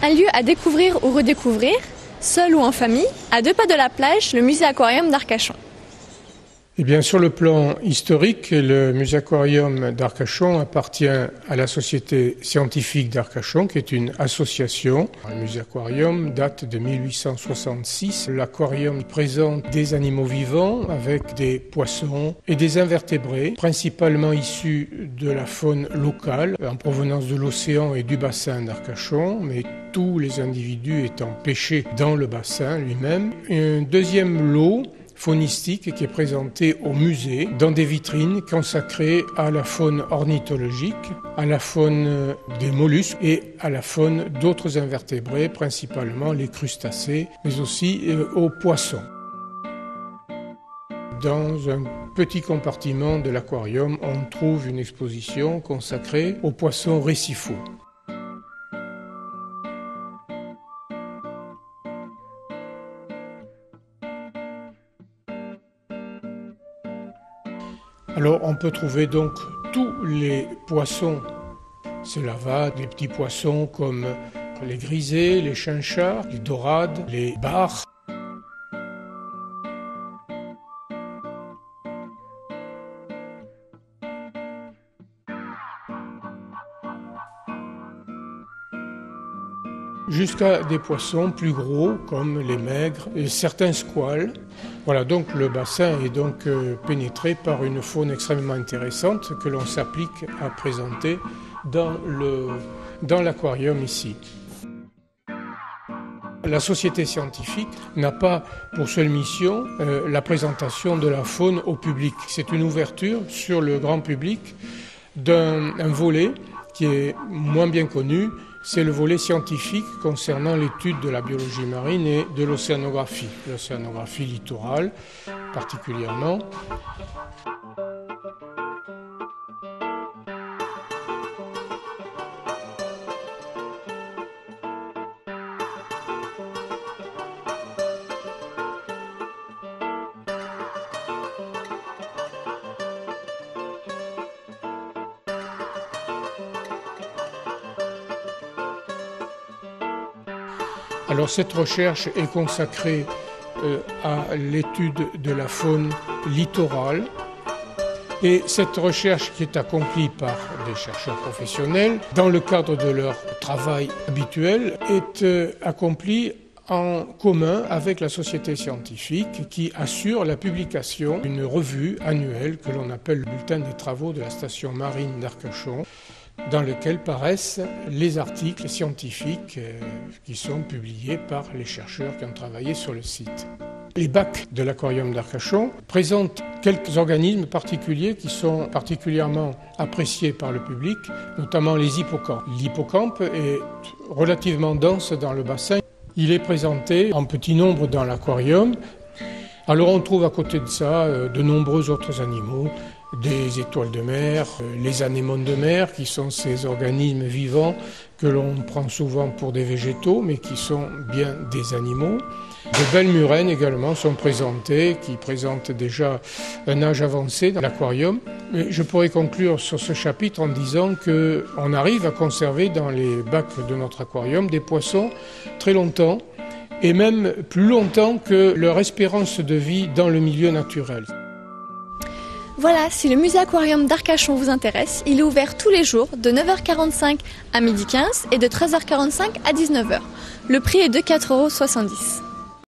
Un lieu à découvrir ou redécouvrir, seul ou en famille, à 2 pas de la plage, le musée aquarium d'Arcachon. Eh bien, sur le plan historique, le musée aquarium d'Arcachon appartient à la Société scientifique d'Arcachon, qui est une association. Le musée aquarium date de 1866. L'aquarium présente des animaux vivants avec des poissons et des invertébrés, principalement issus de la faune locale, en provenance de l'océan et du bassin d'Arcachon, mais tous les individus étant pêchés dans le bassin lui-même. Un deuxième lot faunistique qui est présenté au musée dans des vitrines consacrées à la faune ornithologique, à la faune des mollusques et à la faune d'autres invertébrés, principalement les crustacés, mais aussi aux poissons. Dans un petit compartiment de l'aquarium, on trouve une exposition consacrée aux poissons récifaux. Alors on peut trouver donc tous les poissons, cela va des petits poissons comme les grisets, les chinchards, les dorades, les bars. Jusqu'à des poissons plus gros comme les maigres et certains squales. Voilà, donc le bassin est donc pénétré par une faune extrêmement intéressante que l'on s'applique à présenter dans l'aquarium ici. La société scientifique n'a pas pour seule mission la présentation de la faune au public. C'est une ouverture sur le grand public d'un volet qui est moins bien connu. C'est le volet scientifique concernant l'étude de la biologie marine et de l'océanographie littorale particulièrement. Alors cette recherche est consacrée à l'étude de la faune littorale et cette recherche qui est accomplie par des chercheurs professionnels dans le cadre de leur travail habituel est accomplie en commun avec la société scientifique qui assure la publication d'une revue annuelle que l'on appelle le bulletin des travaux de la station marine d'Arcachon, dans lequel paraissent les articles scientifiques qui sont publiés par les chercheurs qui ont travaillé sur le site. Les bacs de l'aquarium d'Arcachon présentent quelques organismes particuliers qui sont particulièrement appréciés par le public, notamment les hippocampes. L'hippocampe est relativement dense dans le bassin. Il est présenté en petit nombre dans l'aquarium. Alors on trouve à côté de ça de nombreux autres animaux, des étoiles de mer, les anémones de mer qui sont ces organismes vivants que l'on prend souvent pour des végétaux mais qui sont bien des animaux. De belles murènes également sont présentées qui présentent déjà un âge avancé dans l'aquarium. Mais je pourrais conclure sur ce chapitre en disant qu'on arrive à conserver dans les bacs de notre aquarium des poissons très longtemps et même plus longtemps que leur espérance de vie dans le milieu naturel. Voilà, si le musée aquarium d'Arcachon vous intéresse, il est ouvert tous les jours de 9h45 à 12h15 et de 13h45 à 19h. Le prix est de 4,70 €.